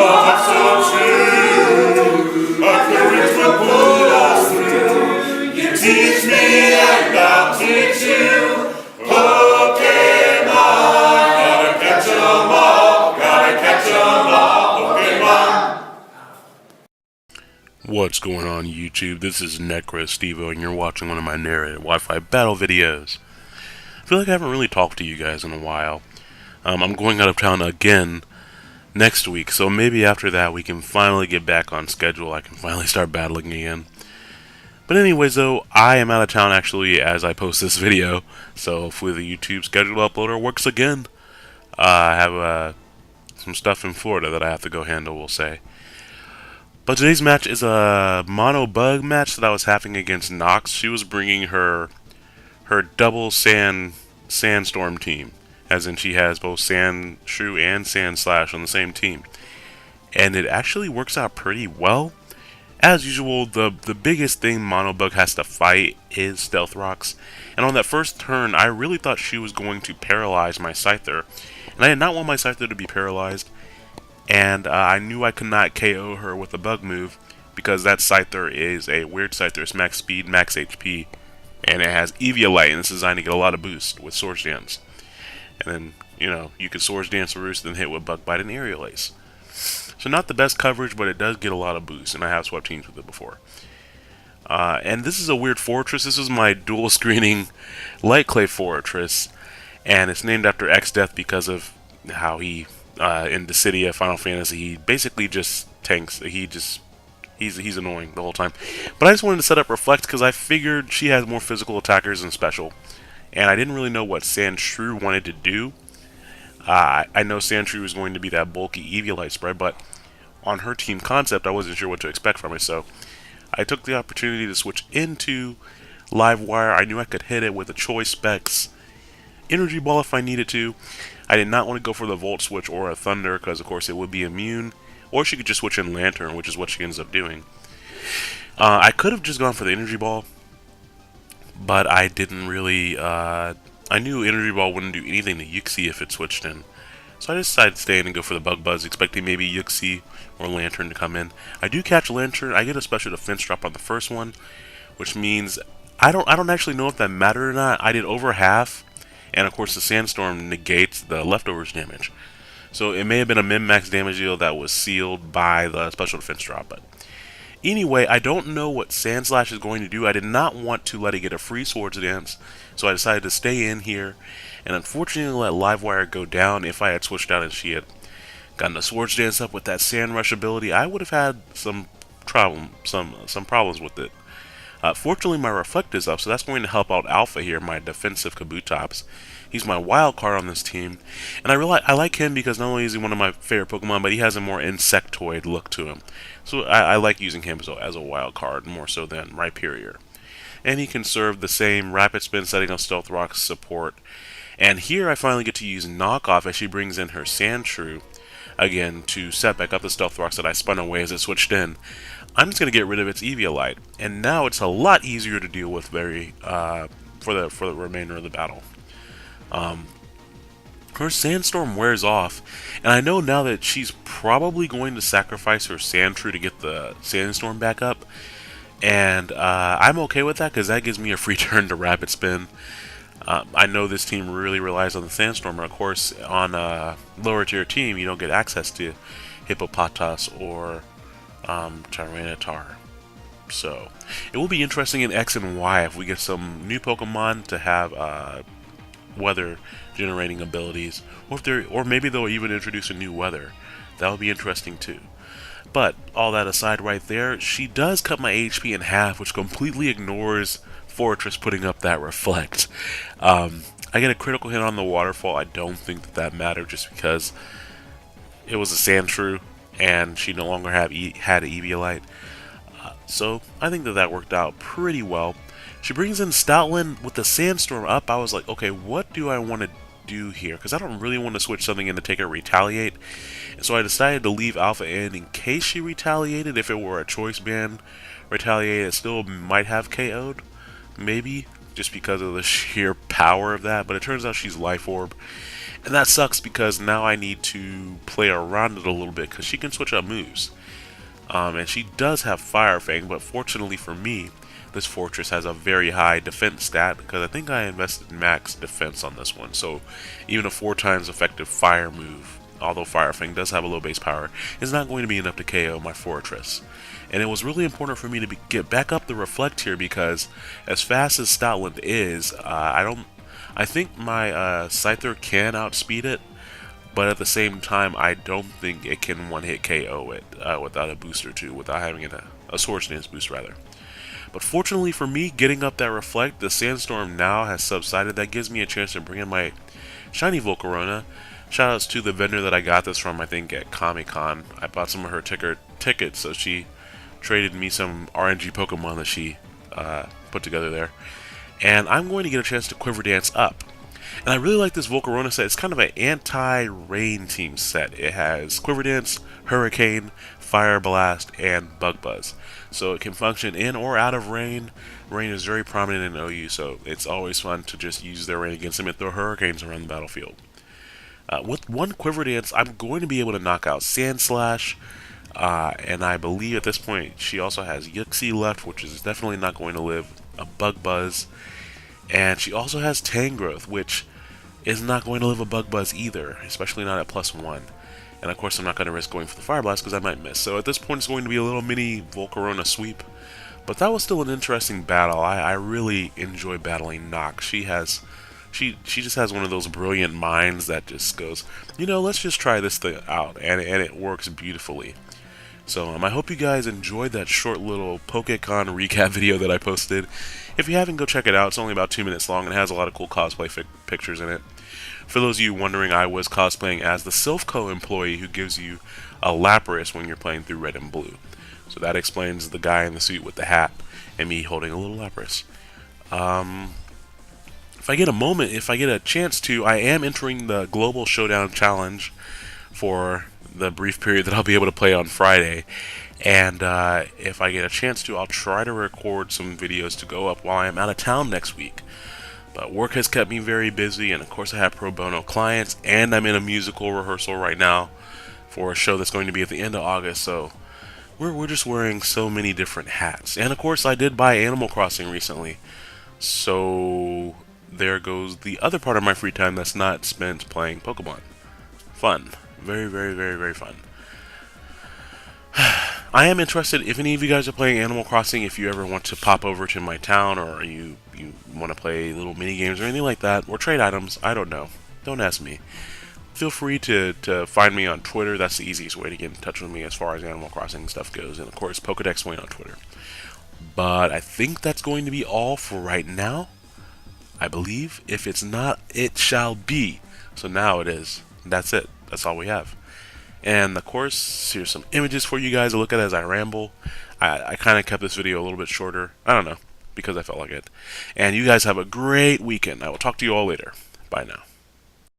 love so true, a courage will pull us through. You teach me and I'll teach you. Pokemon, gotta catch 'em all, gotta catch 'em all, Pokemon. What's going on YouTube? This is NecroStevo and you're watching one of my narrated Wi-Fi battle videos. I feel like I haven't really talked to you guys in a while. I'm going out of town again next week, so maybe after that we can finally get back on schedule. I can finally start battling again. But anyways though, I am out of town actually as I post this video, so hopefully the YouTube scheduled uploader works again. I have some stuff in Florida that I have to go handle, we'll say. But today's match is a mono bug match that I was having against Nox. She was bringing her double sandstorm team, as in she has both Sandshrew and Sandslash on the same team, and it actually works out pretty well. As usual, the biggest thing mono bug has to fight is Stealth Rocks, and on that first turn, I really thought she was going to paralyze my Scyther, and I did not want my Scyther to be paralyzed. And I knew I could not KO her with a bug move because that Scyther is a weird Scyther. It's max speed, max HP, and it has Eviolite, and it's designed to get a lot of boost with Swords Dance. And then, you know, you can Swords Dance Roost and hit with Bug Bite and Aerial Ace. So not the best coverage, but it does get a lot of boost, and I have swept teams with it before. And this is a weird fortress. This is my dual screening Light Clay fortress, and it's named after Exdeath because of how he... in Dissidia Final Fantasy, he basically just tanks. He's annoying the whole time. But I just wanted to set up Reflect because I figured she has more physical attackers than special, and I didn't really know what Sandshrew wanted to do. I know Sandshrew was going to be that bulky Eviolite spread, but on her team concept, I wasn't sure what to expect from it. So I took the opportunity to switch into Livewire. I knew I could hit it with a Choice Specs Energy Ball if I needed to. I did not want to go for the Volt Switch or a Thunder because, of course, it would be immune. Or she could just switch in Lantern, which is what she ends up doing. I could have just gone for the Energy Ball, but I didn't really... I knew Energy Ball wouldn't do anything to Yuxi if it switched in. So I decided to stay in and go for the Bug Buzz, expecting maybe Yuxi or Lantern to come in. I do catch Lantern. I get a special defense drop on the first one, which means... I don't actually know if that mattered or not. I did over half. And of course the Sandstorm negates the leftovers damage. So it may have been a min-max damage deal that was sealed by the special defense drop. But anyway, I don't know what Sandslash is going to do. I did not want to let it get a free Swords Dance, so I decided to stay in here. And unfortunately let Livewire go down. If I had switched out and she had gotten a Swords Dance up with that Sand Rush ability, I would have had some problems with it. Fortunately, my Reflect is up, so that's going to help out Alpha here, my defensive Kabutops. He's my wild card on this team, and I like him because not only is he one of my favorite Pokemon, but he has a more insectoid look to him. So I like using him as a wild card more so than Rhyperior. And he can serve the same Rapid Spin setting of Stealth Rock's support. And here I finally get to use Knockoff as she brings in her Sandshrew again to set back up the Stealth Rocks that I spun away as it switched in. I'm just going to get rid of its Eviolite, and now it's a lot easier to deal with for the remainder of the battle. Her Sandstorm wears off, and I know now that she's probably going to sacrifice her Sandshrew to get the Sandstorm back up, and I'm okay with that because that gives me a free turn to Rapid Spin. I know this team really relies on the Sandstorm, and of course on a lower tier team you don't get access to Hippopotas or Tyranitar. So it will be interesting in X and Y if we get some new Pokemon to have weather generating abilities, or maybe they'll even introduce a new weather. That would be interesting too. But all that aside right there, she does cut my HP in half, which completely ignores Fortress putting up that Reflect. I get a critical hit on the waterfall. I don't think that mattered just because it was a Sandshrew and she no longer had Eviolite. So I think that worked out pretty well. She brings in Stoutland with the Sandstorm up. I was like, okay, what do I want to do here? Because I don't really want to switch something in to take her Retaliate. And so I decided to leave Alpha in case she retaliated. If it were a Choice Band Retaliate, it still might have KO'd. Maybe, just because of the sheer power of that. But it turns out she's Life Orb. And that sucks because now I need to play around it a little bit because she can switch up moves. And she does have Fire Fang, but fortunately for me, this fortress has a very high defense stat because I think I invested max defense on this one. So even a 4 times effective fire move, although Fire Fang does have a low base power, is not going to be enough to KO my fortress. And it was really important for me to get back up the Reflect here because as fast as Stoutland is, I think my Scyther can outspeed it, but at the same time, I don't think it can one-hit KO it without a boost or two, without having a Swords Dance boost, rather. But fortunately for me, getting up that Reflect, the Sandstorm now has subsided. That gives me a chance to bring in my Shiny Volcarona. Shoutouts to the vendor that I got this from, I think, at Comic-Con. I bought some of her tickets, so she traded me some RNG Pokemon that she put together there. And I'm going to get a chance to Quiver Dance up. And I really like this Volcarona set. It's kind of an anti-rain team set. It has Quiver Dance, Hurricane, Fire Blast, and Bug Buzz. So it can function in or out of rain. Rain is very prominent in OU, so it's always fun to just use their rain against them and throw Hurricanes around the battlefield. With one Quiver Dance, I'm going to be able to knock out Sandslash, and I believe at this point she also has Yuxi left, which is definitely not going to live, a Bug Buzz, and she also has Tangrowth, which is not going to live a Bug Buzz either, especially not at +1. And of course I'm not going to risk going for the Fire Blast because I might miss. So at this point it's going to be a little mini Volcarona sweep. But that was still an interesting battle. I really enjoy battling Nox. She just has one of those brilliant minds that just goes, you know, let's just try this thing out, and it works beautifully. So I hope you guys enjoyed that short little PokeCon recap video that I posted. If you haven't, go check it out. It's only about 2 minutes long and has a lot of cool cosplay pictures in it. For those of you wondering, I was cosplaying as the Silphco employee who gives you a Lapras when you're playing through Red and Blue. So that explains the guy in the suit with the hat and me holding a little Lapras. If I get a moment, if I get a chance to, I am entering the Global Showdown Challenge for the brief period that I'll be able to play on Friday. And if I get a chance to, I'll try to record some videos to go up while I'm out of town next week. But work has kept me very busy, and of course I have pro bono clients, and I'm in a musical rehearsal right now for a show that's going to be at the end of August, so we're just wearing so many different hats. And of course I did buy Animal Crossing recently, so there goes the other part of my free time that's not spent playing Pokemon. Fun. Very, very, very, very fun. I am interested, if any of you guys are playing Animal Crossing, if you ever want to pop over to my town, or you want to play little mini games or anything like that, or trade items, I don't know. Don't ask me. Feel free to find me on Twitter. That's the easiest way to get in touch with me as far as Animal Crossing stuff goes. And of course, Pokedex Wayne on Twitter. But I think that's going to be all for right now. I believe. If it's not, it shall be. So now it is. That's it. That's all we have. And of course, here's some images for you guys to look at as I ramble. I kind of kept this video a little bit shorter. I don't know, because I felt like it. And you guys have a great weekend. I will talk to you all later. Bye now.